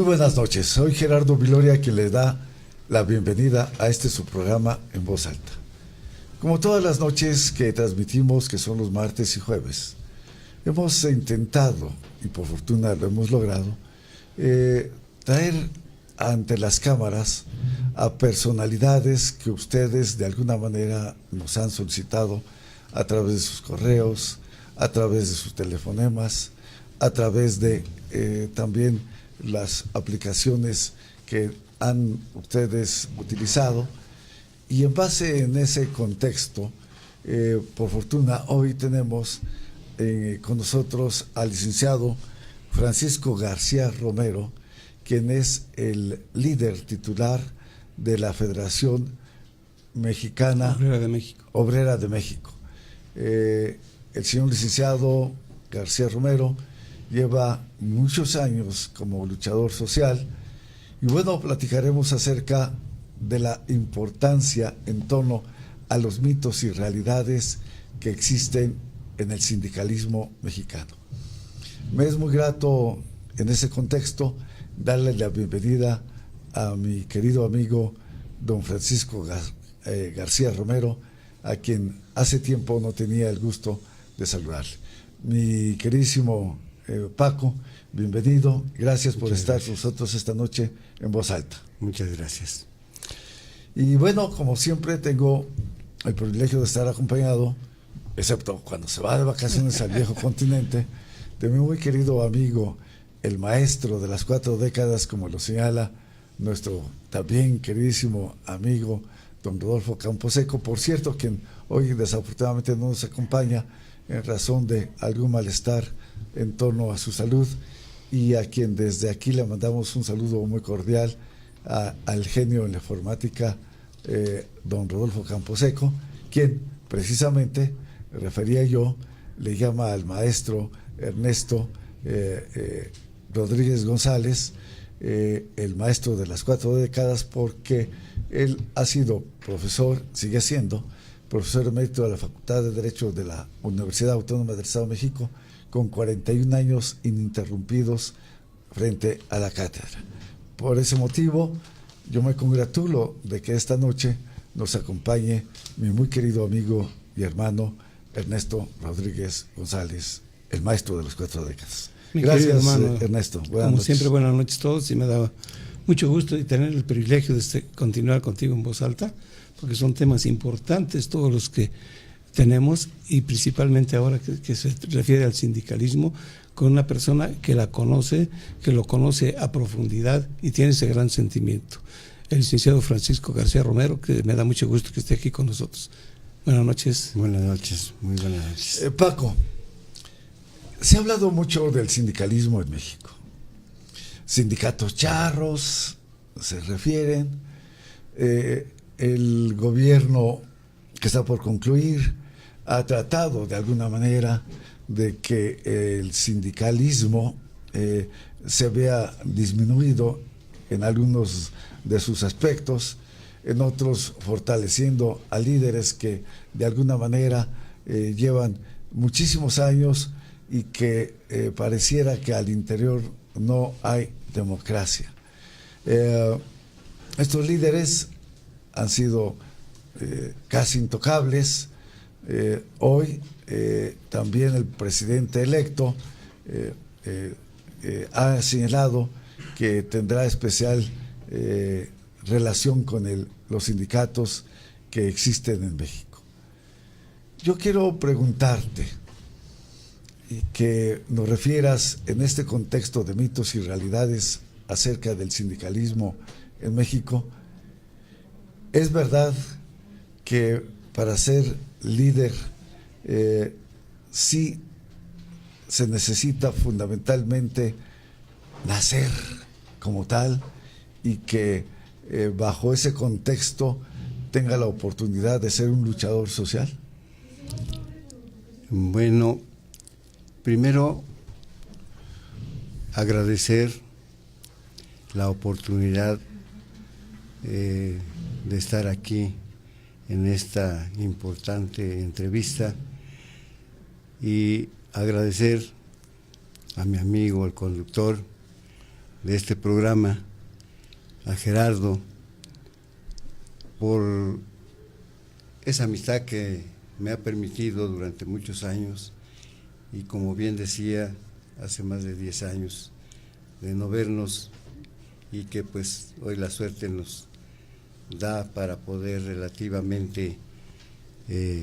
buenas noches, soy Gerardo Viloria, quien le da la bienvenida a su programa En Voz Alta. Como todas las noches que transmitimos, que son los martes y jueves, hemos intentado, y por fortuna lo hemos logrado, traer ante las cámaras a personalidades que ustedes de alguna manera nos han solicitado a través de sus correos, a través de sus telefonemas, a través de también las aplicaciones que han ustedes utilizado, y en base en ese contexto, por fortuna hoy tenemos con nosotros al licenciado Francisco García Romero, quien es el líder titular de la Federación Mexicana Obrera de México. El señor licenciado García Romero lleva muchos años como luchador social, y bueno, platicaremos acerca de la importancia en torno a los mitos y realidades que existen en el sindicalismo mexicano. Me es muy grato en ese contexto darle la bienvenida a mi querido amigo don Francisco García Romero, a quien hace tiempo no tenía el gusto de saludarle. Mi queridísimo Paco, bienvenido, gracias por estar con nosotros esta noche en Voz Alta. Muchas gracias. Y bueno, como siempre tengo el privilegio de estar acompañado, excepto cuando se va de vacaciones al viejo continente, de mi muy querido amigo, el maestro de las 4 décadas, como lo señala nuestro también queridísimo amigo don Rodolfo Camposeco, por cierto, quien hoy desafortunadamente no nos acompaña en razón de algún malestar en torno a su salud, y a quien desde aquí le mandamos un saludo muy cordial al genio en la informática, don Rodolfo Camposeco, quien precisamente, refería yo, le llama al maestro Ernesto Rodríguez González, el maestro de las 4 décadas, porque él ha sido profesor, sigue siendo profesor emérito de la Facultad de Derecho de la Universidad Autónoma del Estado de México, con 41 años ininterrumpidos frente a la cátedra. Por ese motivo, yo me congratulo de que esta noche nos acompañe mi muy querido amigo y hermano Ernesto Rodríguez González, el maestro de las 4 décadas. Gracias, hermano, Ernesto. Buenas noches. Siempre, buenas noches a todos, y me da mucho gusto de tener el privilegio de continuar contigo en Voz Alta, porque son temas importantes todos los que tenemos, y principalmente ahora que se refiere al sindicalismo, con una persona que la conoce, que lo conoce a profundidad y tiene ese gran sentimiento. El licenciado Francisco García Romero, que me da mucho gusto que esté aquí con nosotros. Buenas noches. Buenas noches, muy buenas noches. Paco, se ha hablado mucho del sindicalismo en México. Sindicatos charros se refieren. El gobierno que está por concluir ha tratado de alguna manera de que el sindicalismo se vea disminuido en algunos de sus aspectos, en otros fortaleciendo a líderes que de alguna manera llevan muchísimos años y que pareciera que al interior no hay democracia. Estos líderes han sido casi intocables. Hoy también el presidente electo ha señalado que tendrá especial relación con los sindicatos que existen en México. Yo quiero preguntarte y que nos refieras en este contexto de mitos y realidades acerca del sindicalismo en México. ¿Es verdad que para ser líder sí se necesita fundamentalmente nacer como tal, y que bajo ese contexto tenga la oportunidad de ser un luchador social? Bueno, primero agradecer la oportunidad de estar aquí en esta importante entrevista, y agradecer a mi amigo, el conductor, de este programa, a Gerardo, por esa amistad que me ha permitido durante muchos años, y como bien decía, hace más de 10 años de no vernos, y que pues hoy la suerte nos da para poder relativamente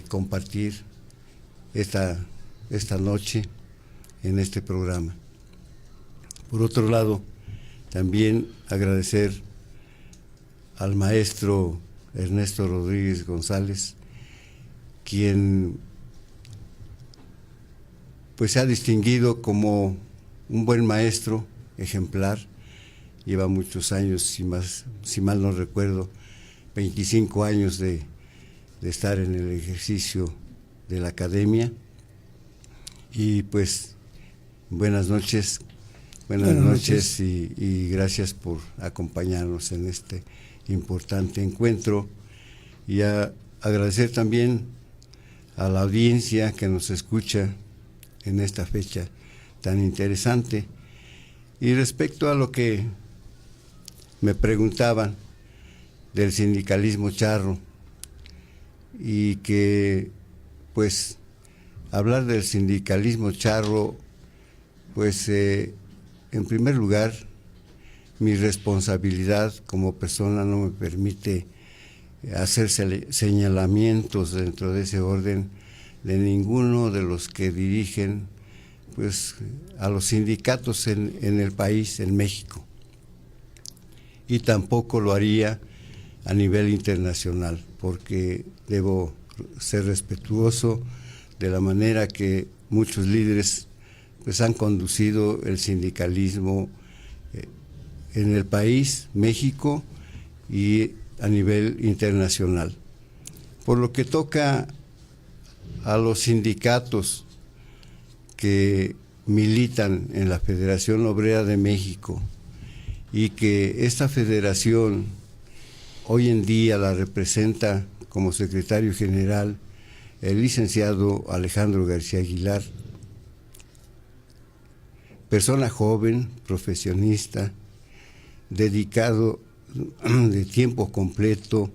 compartir esta noche en este programa. Por otro lado, también agradecer al maestro Ernesto Rodríguez González, quien pues se ha distinguido como un buen maestro ejemplar. Lleva muchos años, si mal no recuerdo, 25 años de estar en el ejercicio de la academia. Y pues buenas noches y gracias por acompañarnos en este importante encuentro, y a agradecer también a la audiencia que nos escucha en esta fecha tan interesante. Y respecto a lo que me preguntaban del sindicalismo charro, y que pues hablar del sindicalismo charro, pues en primer lugar mi responsabilidad como persona no me permite hacer señalamientos dentro de ese orden de ninguno de los que dirigen pues a los sindicatos en el país, en México, y tampoco lo haría a nivel internacional, porque debo ser respetuoso de la manera que muchos líderes pues han conducido el sindicalismo en el país, México, y a nivel internacional. Por lo que toca a los sindicatos que militan en la Federación Obrera de México, y que esta federación hoy en día la representa como secretario general el licenciado Alejandro García Aguilar, persona joven, profesionista, dedicado de tiempo completo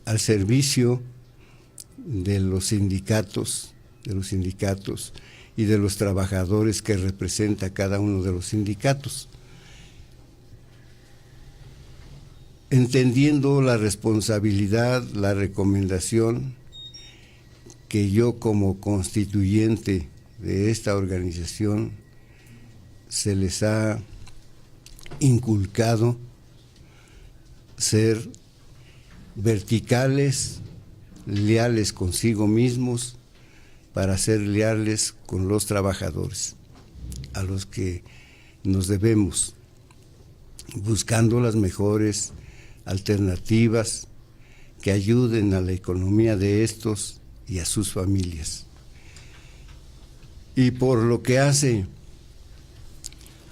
al servicio de los sindicatos y de los trabajadores que representa cada uno de los sindicatos, entendiendo la responsabilidad, la recomendación que yo como constituyente de esta organización se les ha inculcado ser verticales, leales consigo mismos, para ser leales con los trabajadores, a los que nos debemos, buscando las mejores alternativas que ayuden a la economía de estos y a sus familias. Y por lo que hace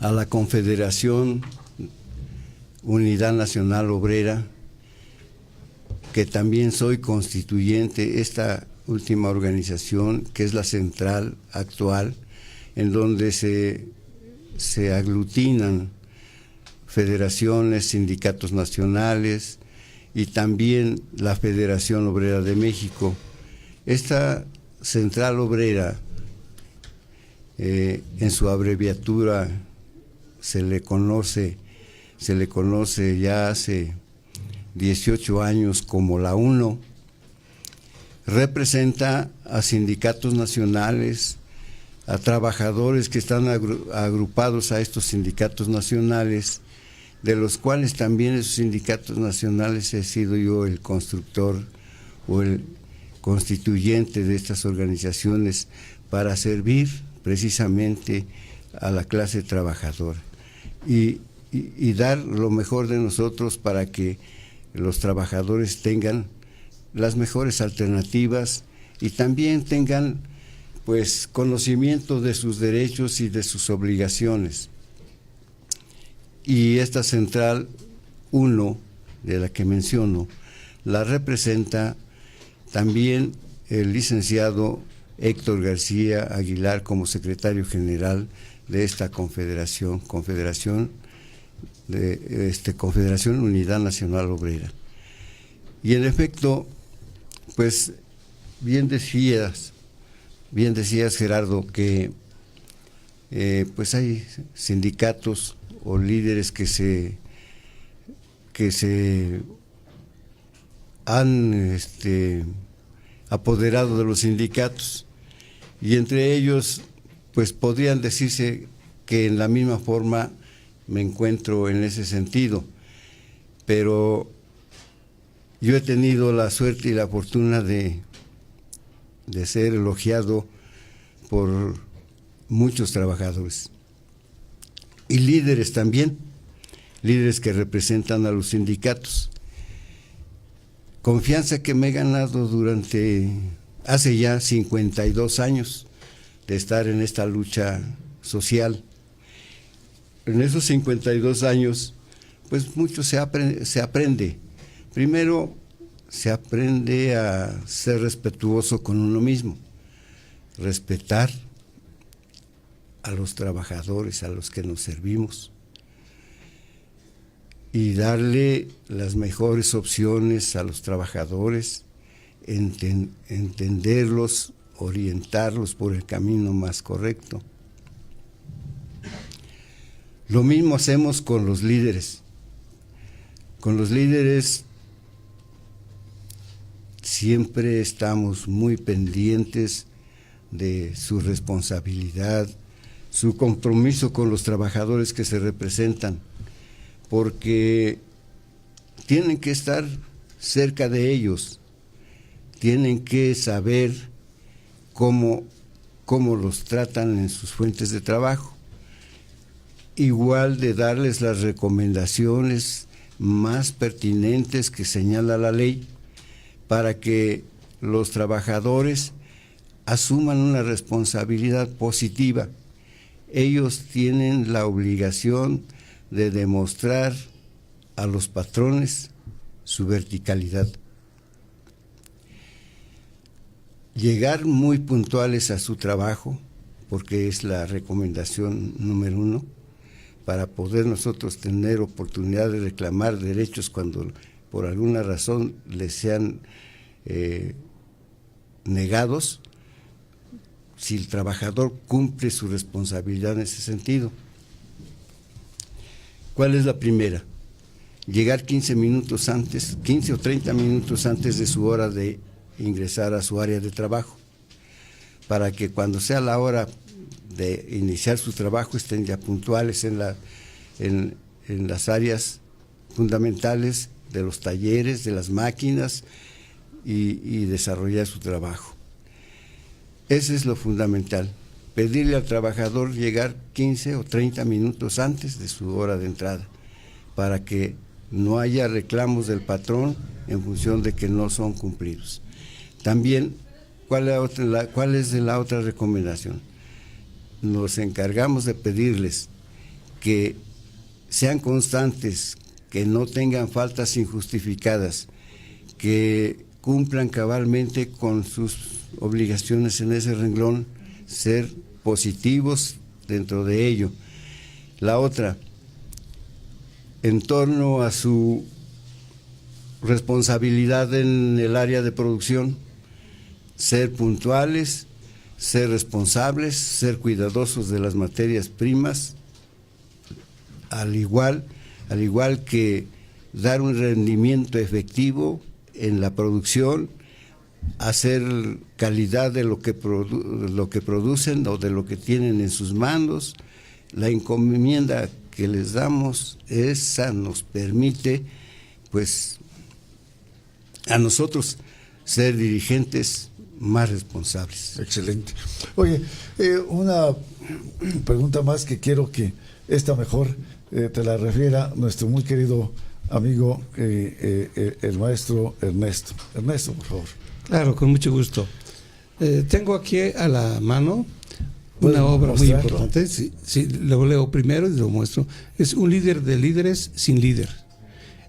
a la Confederación Unidad Nacional Obrera, que también soy constituyente, esta última organización, que es la central actual, en donde se aglutinan federaciones, sindicatos nacionales y también la Federación Obrera de México. Esta central obrera, en su abreviatura se le conoce ya hace 18 años como la UNO, representa a sindicatos nacionales, a trabajadores que están agrupados a estos sindicatos nacionales, de los cuales también esos sindicatos nacionales he sido yo el constructor o el constituyente de estas organizaciones para servir precisamente a la clase trabajadora y dar lo mejor de nosotros para que los trabajadores tengan las mejores alternativas y también tengan pues conocimiento de sus derechos y de sus obligaciones. Y esta central 1 de la que menciono la representa también el licenciado Héctor García Aguilar como secretario general de esta confederación de Confederación Unidad Nacional Obrera. Y en efecto, pues bien decías Gerardo, que pues hay sindicatos o líderes que se han apoderado de los sindicatos, y entre ellos pues podrían decirse que en la misma forma me encuentro en ese sentido, pero yo he tenido la suerte y la fortuna de ser elogiado por muchos trabajadores y líderes también, líderes que representan a los sindicatos. Confianza que me he ganado hace ya 52 años de estar en esta lucha social. En esos 52 años, pues mucho se aprende. Primero, se aprende a ser respetuoso con uno mismo, respetar a los trabajadores, a los que nos servimos, y darle las mejores opciones a los trabajadores, entenderlos, orientarlos por el camino más correcto. Lo mismo hacemos con los líderes. Con los líderes siempre estamos muy pendientes de su responsabilidad, su compromiso con los trabajadores que se representan, porque tienen que estar cerca de ellos, tienen que saber cómo los tratan en sus fuentes de trabajo, igual de darles las recomendaciones más pertinentes que señala la ley para que los trabajadores asuman una responsabilidad positiva. Ellos tienen la obligación de demostrar a los patrones su verticalidad. Llegar muy puntuales a su trabajo, porque es la recomendación número 1, para poder nosotros tener oportunidad de reclamar derechos cuando por alguna razón les sean negados, si el trabajador cumple su responsabilidad en ese sentido. ¿Cuál es la primera? Llegar 15 minutos antes, 15 o 30 minutos antes de su hora de ingresar a su área de trabajo, para que cuando sea la hora de iniciar su trabajo estén ya puntuales en las áreas fundamentales de los talleres, de las máquinas, y desarrollar su trabajo. Ese es lo fundamental, pedirle al trabajador llegar 15 o 30 minutos antes de su hora de entrada, para que no haya reclamos del patrón en función de que no son cumplidos. También, ¿cuál es la otra recomendación? Nos encargamos de pedirles que sean constantes, que no tengan faltas injustificadas, que cumplan cabalmente con sus obligaciones en ese renglón, ser positivos dentro de ello. La otra, en torno a su responsabilidad en el área de producción, ser puntuales, ser responsables, ser cuidadosos de las materias primas, al igual que dar un rendimiento efectivo en la producción, hacer calidad de lo que producen o de lo que tienen en sus manos. La encomienda que les damos, esa nos permite, pues, a nosotros ser dirigentes más responsables. Excelente. Oye, una pregunta más que quiero que esta mejor te la refiera nuestro muy querido amigo, el maestro Ernesto. Ernesto, por favor. Claro, con mucho gusto. Tengo aquí a la mano una obra muy importante. Sí, lo leo primero y lo muestro. Es Un líder de líderes sin líder: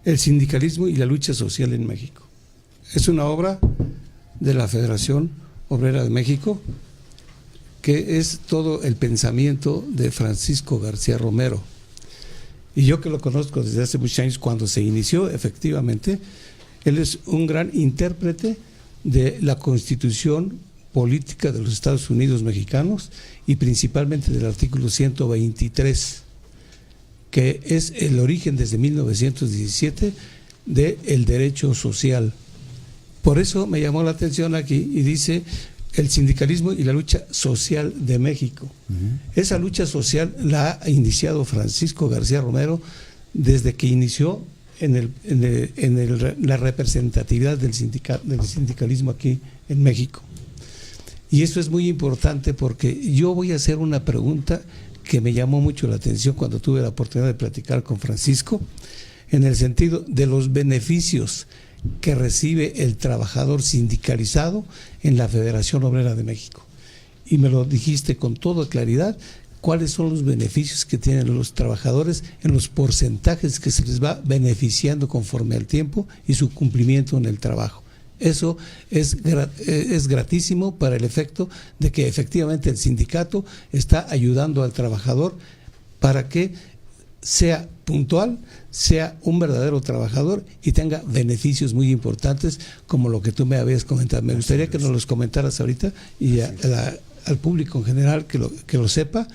el sindicalismo y la lucha social en México. Es una obra de la Federación Obrera de México, que es todo el pensamiento de Francisco García Romero. Y yo que lo conozco desde hace muchos años, cuando se inició, efectivamente, él es un gran intérprete de la Constitución política de los Estados Unidos mexicanos y principalmente del artículo 123, que es el origen desde 1917 del derecho social. Por eso me llamó la atención aquí y dice el sindicalismo y la lucha social de México. Esa lucha social la ha iniciado Francisco García Romero desde que inició la representatividad del sindicalismo aquí en México. Y eso es muy importante porque yo voy a hacer una pregunta que me llamó mucho la atención cuando tuve la oportunidad de platicar con Francisco, en el sentido de los beneficios que recibe el trabajador sindicalizado en la Federación Obrera de México. Y me lo dijiste con toda claridad, cuáles son los beneficios que tienen los trabajadores en los porcentajes que se les va beneficiando conforme al tiempo y su cumplimiento en el trabajo. Eso es gratísimo para el efecto de que efectivamente el sindicato está ayudando al trabajador para que sea puntual, sea un verdadero trabajador y tenga beneficios muy importantes como lo que tú me habías comentado. Me gustaría que nos los comentaras ahorita y al público en general que lo sepa,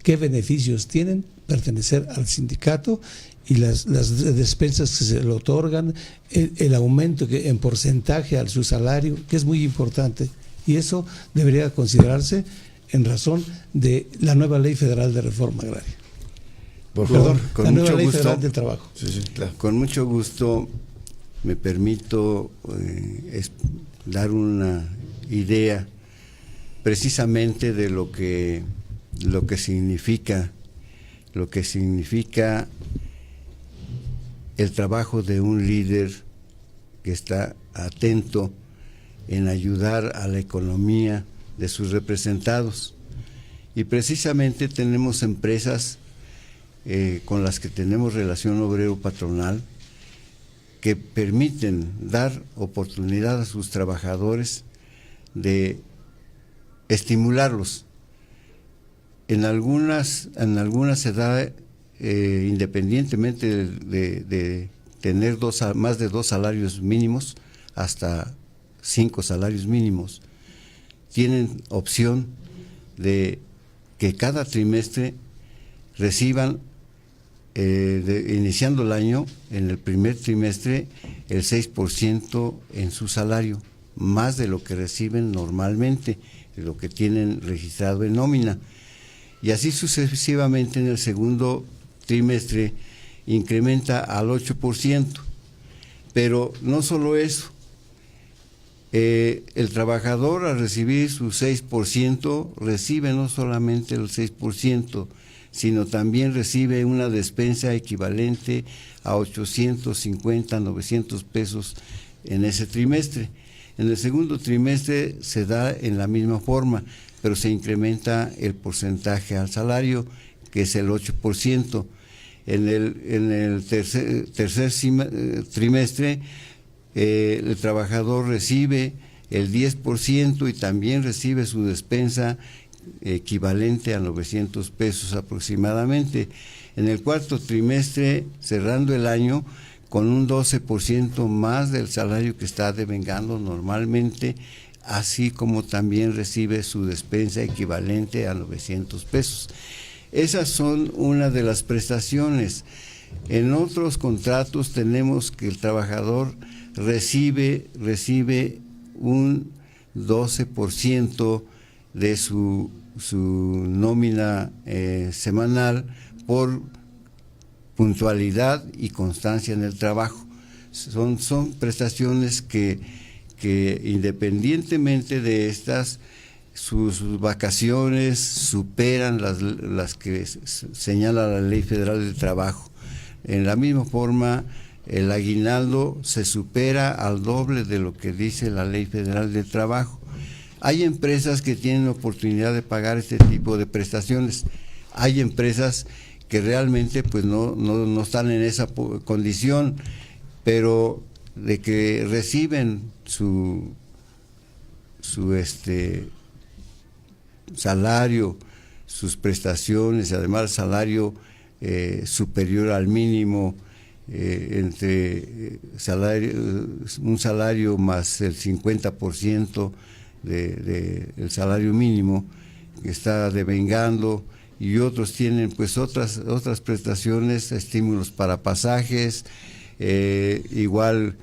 qué beneficios tienen pertenecer al sindicato y las despensas que se le otorgan, el aumento en porcentaje a su salario, que es muy importante. Y eso debería considerarse en razón de la nueva Ley Federal de Reforma Agraria. Con la nueva mucho Ley gusto, Federal del Trabajo. Sí, claro. Con mucho gusto me permito dar una idea precisamente de lo que significa el trabajo de un líder que está atento en ayudar a la economía de sus representados. Y precisamente tenemos empresas con las que tenemos relación obrero-patronal que permiten dar oportunidad a sus trabajadores de estimularlos. En algunas se da independientemente de tener más de 2 salarios mínimos, hasta 5 salarios mínimos, tienen opción de que cada trimestre reciban, iniciando el año, en el primer trimestre, el 6% en su salario, más de lo que reciben normalmente, de lo que tienen registrado en nómina. Y así sucesivamente en el segundo trimestre incrementa al 8%. Pero no solo eso, el trabajador al recibir su 6% recibe no solamente el 6%, sino también recibe una despensa equivalente a 850, 900 pesos en ese trimestre. En el segundo trimestre se da en la misma forma, pero se incrementa el porcentaje al salario, que es el 8%. En el tercer trimestre, el trabajador recibe el 10% y también recibe su despensa equivalente a 900 pesos aproximadamente. En el cuarto trimestre, cerrando el año, con un 12% más del salario que está devengando normalmente, así como también recibe su despensa equivalente a 900 pesos. Esas son una de las prestaciones. En otros contratos tenemos que el trabajador recibe un 12% de su nómina semanal por puntualidad y constancia en el trabajo. Son prestaciones que independientemente de estas, sus vacaciones superan las que señala la Ley Federal del Trabajo. En la misma forma, el aguinaldo se supera al doble de lo que dice la Ley Federal del Trabajo. Hay empresas que tienen oportunidad de pagar este tipo de prestaciones. Hay empresas que realmente pues no están en esa condición, pero de que reciben su salario, sus prestaciones, además salario superior al mínimo, entre un salario más el 50% del salario mínimo que está devengando, y otros tienen pues otras prestaciones, estímulos para pasajes, igual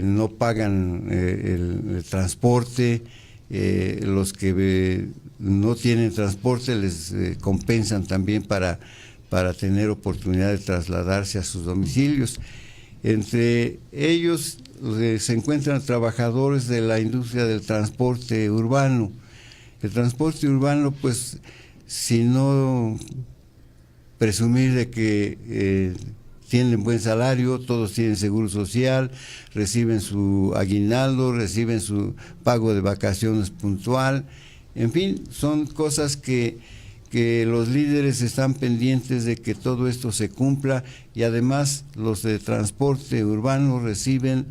no pagan el transporte, los que no tienen transporte les compensan también para tener oportunidad de trasladarse a sus domicilios. Entre ellos se encuentran trabajadores de la industria del transporte urbano. El transporte urbano, pues, si no presumir de que tienen buen salario, todos tienen seguro social, reciben su aguinaldo, reciben su pago de vacaciones puntual, en fin, son cosas que los líderes están pendientes de que todo esto se cumpla, y además los de transporte urbano reciben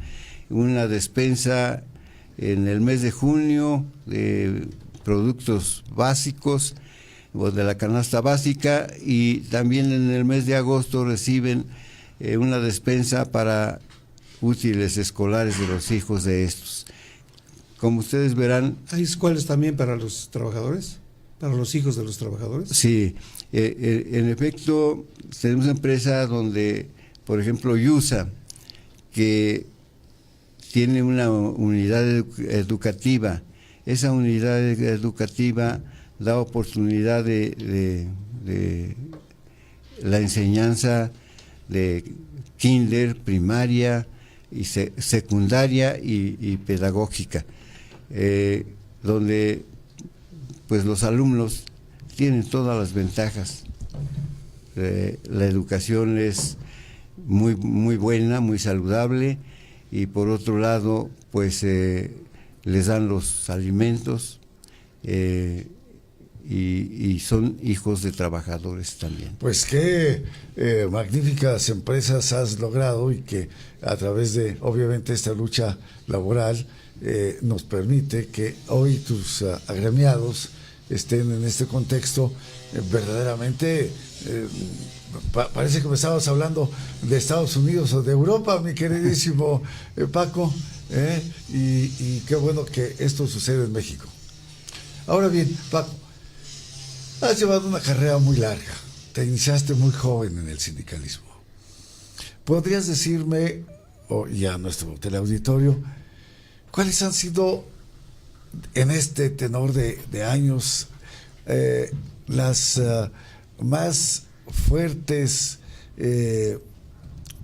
una despensa en el mes de junio de productos básicos o de la canasta básica, y también en el mes de agosto reciben una despensa para útiles escolares de los hijos de estos. Como ustedes verán... ¿Hay escuelas también para los trabajadores? ¿Para los hijos de los trabajadores? Sí, en efecto, tenemos una empresa donde, por ejemplo, YUSA, que tiene una unidad educativa. Esa unidad educativa da oportunidad de la enseñanza de kinder, primaria, y secundaria y pedagógica, donde pues los alumnos tienen todas las ventajas. La educación es muy, muy buena, muy saludable, y por otro lado, pues les dan los alimentos, y son hijos de trabajadores también. Pues qué magníficas empresas has logrado, y que a través de, obviamente, esta lucha laboral nos permite que hoy tus agremiados estén en este contexto verdaderamente. Parece que me estabas hablando de Estados Unidos o de Europa, mi queridísimo Paco, y qué bueno que esto sucede en México. Ahora bien, Paco, has llevado una carrera muy larga, te iniciaste muy joven en el sindicalismo. ¿Podrías decirme, y a nuestro teleauditorio, cuáles han sido, en este tenor de años, las más fuertes,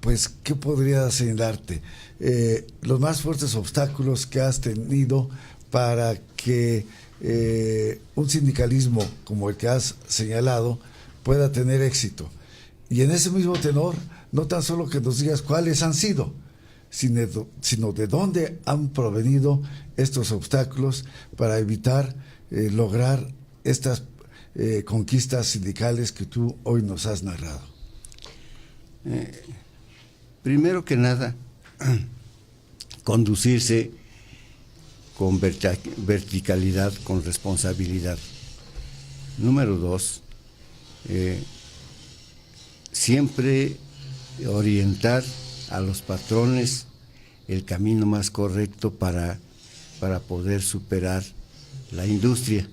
pues, ¿qué podría señalarte? Los más fuertes obstáculos que has tenido para que un sindicalismo como el que has señalado pueda tener éxito. Y en ese mismo tenor, no tan solo que nos digas cuáles han sido, sino de dónde han provenido estos obstáculos para evitar lograr estas conquistas sindicales que tú hoy nos has narrado. Primero que nada, conducirse con verticalidad, con responsabilidad. Número 2, siempre orientar a los patrones el camino más correcto para poder superar la industria.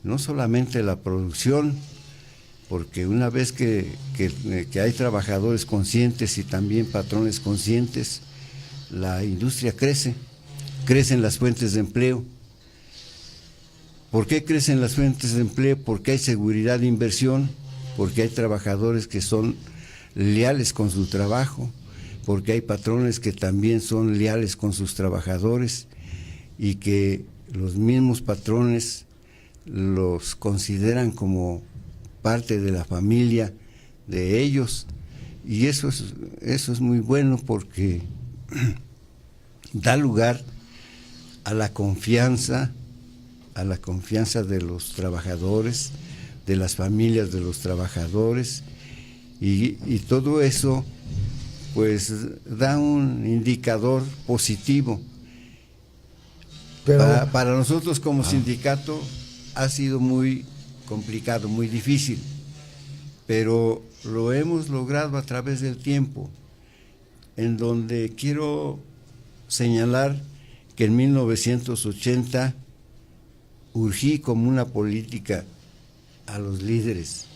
No solamente la producción, porque una vez que hay trabajadores conscientes y también patrones conscientes, la industria crece. Crecen las fuentes de empleo. ¿Por qué crecen las fuentes de empleo? Porque hay seguridad de inversión, porque hay trabajadores que son leales con su trabajo, porque hay patrones que también son leales con sus trabajadores, y que los mismos patrones los consideran como parte de la familia de ellos, y eso es muy bueno, porque da lugar a la confianza de los trabajadores, de las familias de los trabajadores, y todo eso pues da un indicador positivo. Pero para nosotros como sindicato ha sido muy complicado, muy difícil, pero lo hemos logrado a través del tiempo, en donde quiero señalar que en 1980 urgí como una política a los líderes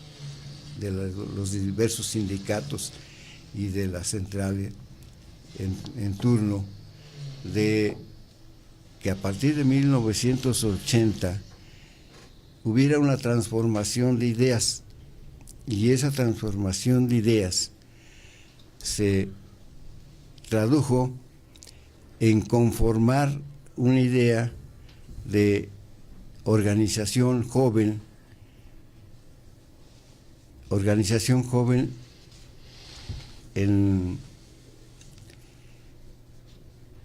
de los diversos sindicatos y de la central en turno, de que a partir de 1980 hubiera una transformación de ideas, y esa transformación de ideas se tradujo en conformar una idea de organización joven en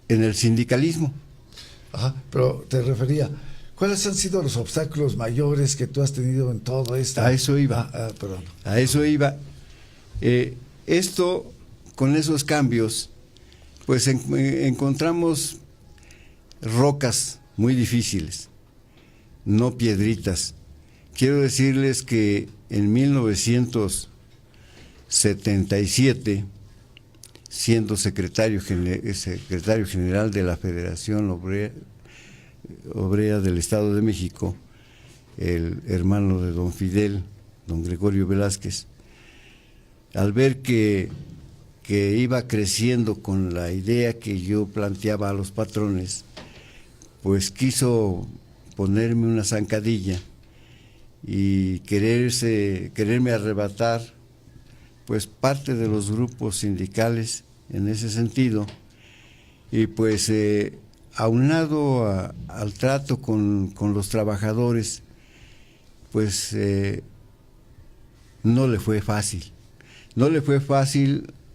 el sindicalismo. Ajá, pero te refería, ¿cuáles han sido los obstáculos mayores que tú has tenido en todo esto? A eso iba. Perdón. A eso iba. Esto, con esos cambios, pues encontramos rocas muy difíciles, no piedritas. Quiero decirles que en 1977, siendo secretario general de la Federación Obrera del Estado de México, el hermano de don Fidel, don Gregorio Velázquez, al ver que iba creciendo con la idea que yo planteaba a los patrones, pues quiso ponerme una zancadilla y quererme arrebatar pues parte de los grupos sindicales en ese sentido, y pues aunado al trato con los trabajadores, pues no le fue fácil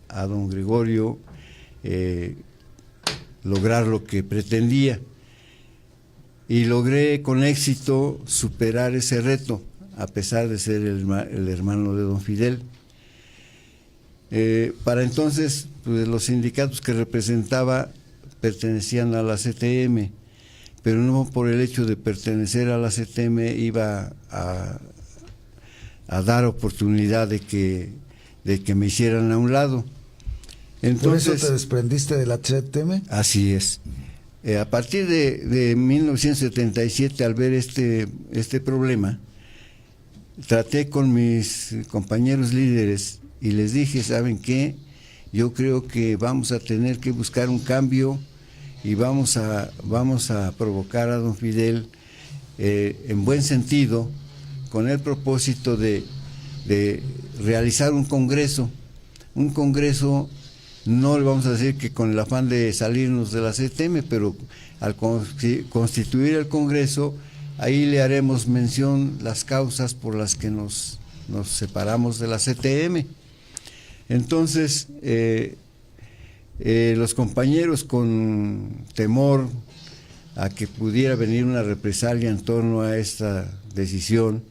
a don Gregorio lograr lo que pretendía, y logré con éxito superar ese reto, a pesar de ser el hermano de don Fidel. Para entonces, pues, los sindicatos que representaba pertenecían a la CTM, pero no por el hecho de pertenecer a la CTM iba a dar oportunidad de que me hicieran a un lado. Entonces, ¿por eso te desprendiste de la CTM? Así es. A partir de 1977, al ver este problema, traté con mis compañeros líderes y les dije, ¿saben qué? Yo creo que vamos a tener que buscar un cambio y vamos a provocar a don Fidel en buen sentido, con el propósito de realizar un congreso. No le vamos a decir que con el afán de salirnos de la CTM, pero al constituir el Congreso, ahí le haremos mención las causas por las que nos separamos de la CTM. Entonces, los compañeros, con temor a que pudiera venir una represalia en torno a esta decisión,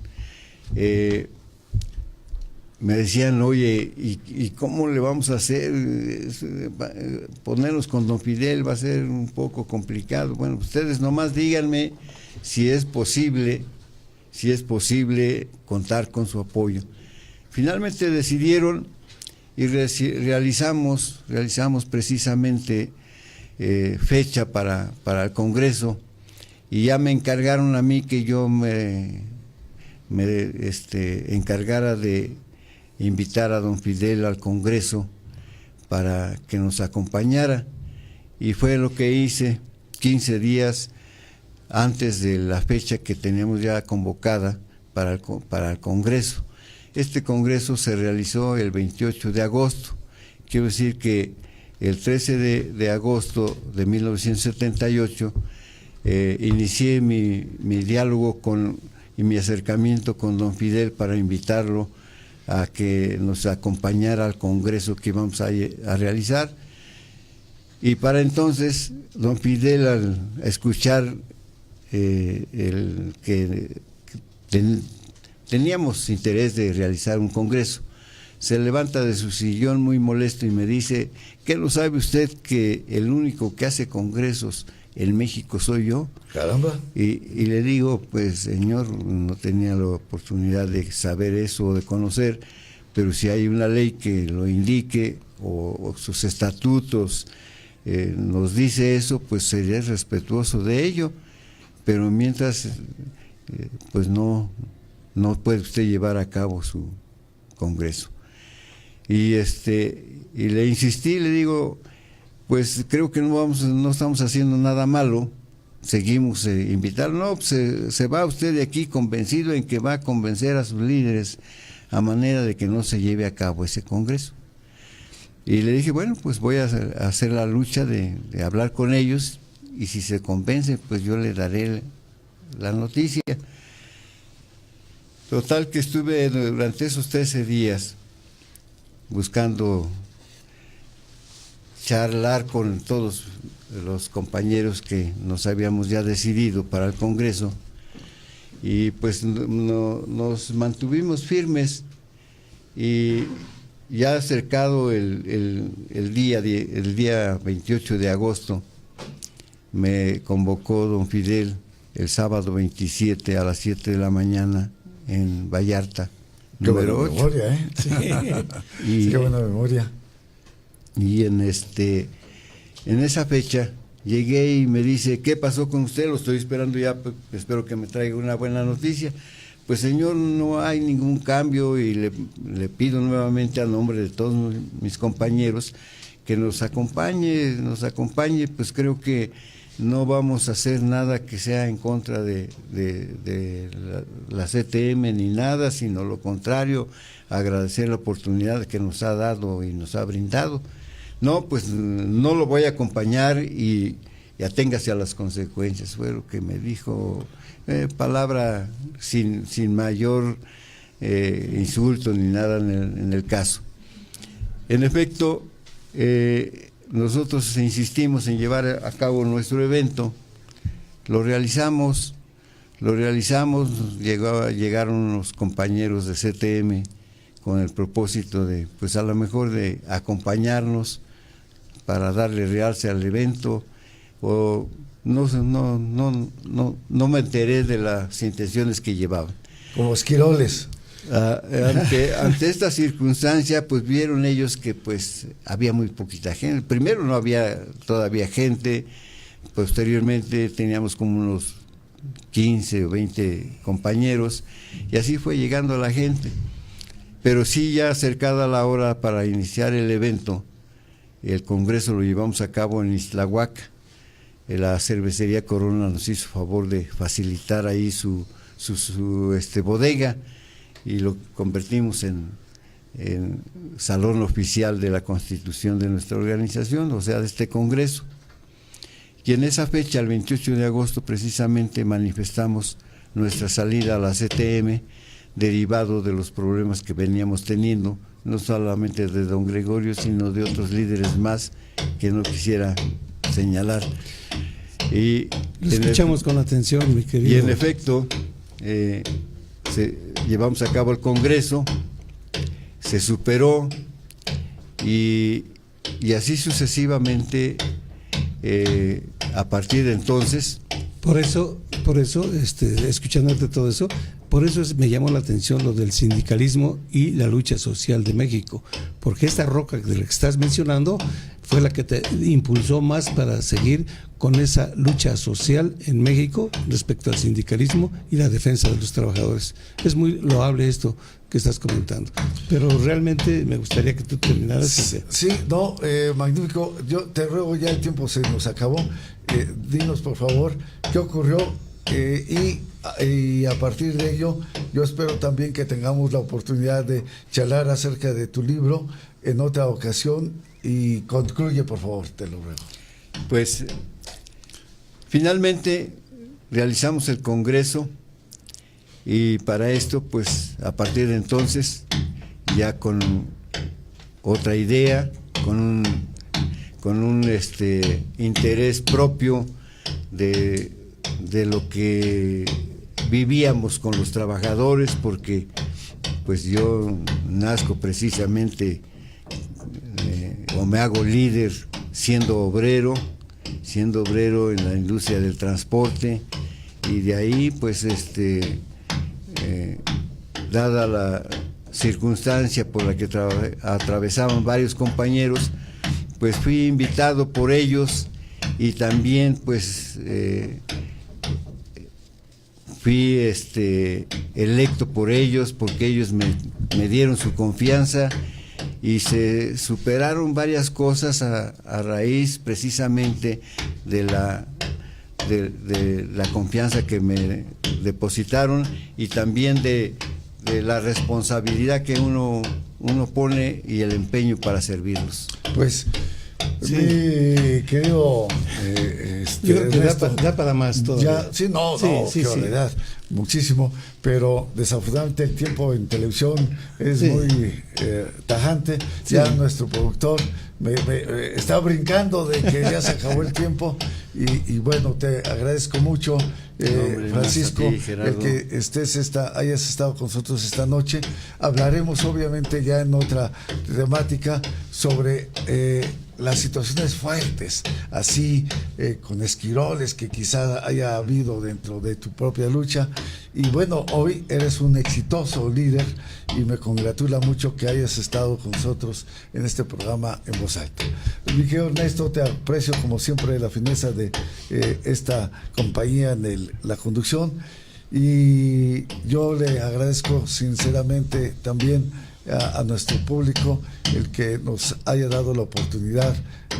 me decían, oye, ¿y cómo le vamos a hacer? Ponernos con don Fidel va a ser un poco complicado. Bueno, ustedes nomás díganme si es posible contar con su apoyo. Finalmente decidieron y realizamos precisamente fecha para el Congreso, y ya me encargaron a mí que yo me encargara de invitar a don Fidel al Congreso para que nos acompañara, y fue lo que hice 15 días antes de la fecha que teníamos ya convocada para el Congreso. Este Congreso se realizó el 28 de agosto, quiero decir que el 13 de agosto de 1978 inicié mi diálogo y mi acercamiento con don Fidel para invitarlo a que nos acompañara al Congreso que íbamos a realizar. Y para entonces, don Fidel, al escuchar que teníamos interés de realizar un Congreso, se levanta de su sillón muy molesto y me dice, ¿qué no sabe usted que el único que hace congresos en México soy yo? Caramba. Y le digo, pues señor, no tenía la oportunidad de saber eso o de conocer, pero si hay una ley que lo indique o sus estatutos nos dice eso, pues sería respetuoso de ello, pero mientras pues no puede usted llevar a cabo su congreso. Y le insistí, le digo, pues creo que no estamos haciendo nada malo, seguimos invitando, no, pues, se va usted de aquí convencido en que va a convencer a sus líderes a manera de que no se lleve a cabo ese congreso. Y le dije, bueno, pues voy a hacer la lucha de hablar con ellos, y si se convence, pues yo le daré la noticia. Total que estuve durante esos 13 días buscando charlar con todos los compañeros que nos habíamos ya decidido para el Congreso, y pues nos mantuvimos firmes, y ya acercado el día 28 de agosto me convocó don Fidel el sábado 27 a las 7 de la mañana en Vallarta, qué número buena 8. memoria, ¿eh? Sí. Qué buena memoria. Y en esa fecha llegué y me dice, ¿qué pasó con usted? Lo estoy esperando ya, pues, espero que me traiga una buena noticia. Pues señor, no hay ningún cambio, y le pido nuevamente a nombre de todos mis compañeros que nos acompañe, pues creo que no vamos a hacer nada que sea en contra de la CTM ni nada, sino lo contrario, agradecer la oportunidad que nos ha dado y nos ha brindado. No, pues no lo voy a acompañar y aténgase a las consecuencias, fue lo que me dijo, palabra sin mayor insulto ni nada en el caso. En efecto, nosotros insistimos en llevar a cabo nuestro evento, lo realizamos, llegaron unos compañeros de CTM con el propósito de, pues a lo mejor de acompañarnos para darle realce al evento, o no me enteré de las intenciones que llevaban. Como esquiroles. Ante esta circunstancia, pues vieron ellos que pues había muy poquita gente. Primero no había todavía gente, posteriormente teníamos como unos 15 o 20 compañeros, y así fue llegando la gente. Pero sí, ya acercada la hora para iniciar el evento, el congreso lo llevamos a cabo en Ixtlahuaca. La cervecería Corona nos hizo favor de facilitar ahí su bodega, y lo convertimos en salón oficial de la constitución de nuestra organización, o sea, de este congreso. Y en esa fecha, el 28 de agosto, precisamente manifestamos nuestra salida a la CTM, derivado de los problemas que veníamos teniendo, no solamente de don Gregorio, sino de otros líderes más que no quisiera señalar. Y lo escuchamos con atención, mi querido. Y en efecto, llevamos a cabo el congreso, se superó, y así sucesivamente, a partir de entonces. Por eso, escuchándote todo eso, por eso me llamó la atención lo del sindicalismo y la lucha social de México, porque esta roca de la que estás mencionando fue la que te impulsó más para seguir con esa lucha social en México respecto al sindicalismo y la defensa de los trabajadores. Es muy loable esto que estás comentando, pero realmente me gustaría que tú terminaras. Sí, magnífico. Yo te ruego, ya el tiempo se nos acabó. Dinos, por favor, qué ocurrió, y a partir de ello, yo espero también que tengamos la oportunidad de charlar acerca de tu libro en otra ocasión, y concluye, por favor, te lo ruego. Pues finalmente realizamos el congreso, y para esto, pues a partir de entonces, ya con otra idea, con un interés propio de lo que vivíamos con los trabajadores, porque pues yo nazco precisamente, o me hago líder siendo obrero en la industria del transporte, y de ahí pues dada la circunstancia por la que atravesaban varios compañeros, pues fui invitado por ellos y también pues fui electo por ellos, porque ellos me dieron su confianza y se superaron varias cosas a raíz precisamente de la confianza que me depositaron y también de la responsabilidad que uno pone y el empeño para servirlos. Pues, Sí. mi querido Yo creo que Ernesto, da para más todo. sí, no, Sí, no, sí, qué sí. barbaridad, muchísimo, pero desafortunadamente el tiempo en televisión es Sí. muy tajante. Sí. Ya nuestro productor me está brincando de que ya se acabó el tiempo y bueno, te agradezco mucho, hombre, Francisco, más a ti, Gerardo. el que hayas estado con nosotros esta noche. Hablaremos obviamente ya en otra temática sobre las situaciones fuertes, así con esquiroles que quizá haya habido dentro de tu propia lucha. Y bueno, hoy eres un exitoso líder y me congratula mucho que hayas estado con nosotros en este programa en voz alta. Mi querido Ernesto, te aprecio como siempre la fineza de esta compañía en la conducción, y yo le agradezco sinceramente también a nuestro público el que nos haya dado la oportunidad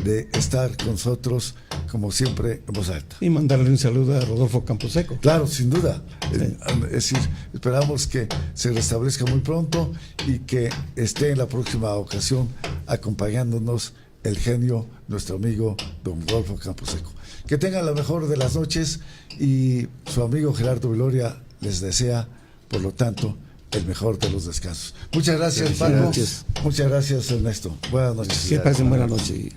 de estar con nosotros como siempre en voz alta. Y mandarle un saludo a Rodolfo Camposeco. Claro, sin duda. Sí. Es decir, esperamos que se restablezca muy pronto y que esté en la próxima ocasión acompañándonos el genio, nuestro amigo don Rodolfo Camposeco. Que tengan la mejor de las noches, y su amigo Gerardo Viloria les desea, por lo tanto, el mejor de los descansos. Muchas gracias, Paco. Gracias. Muchas gracias, Ernesto. Buenas noches. Que pasen buena noche.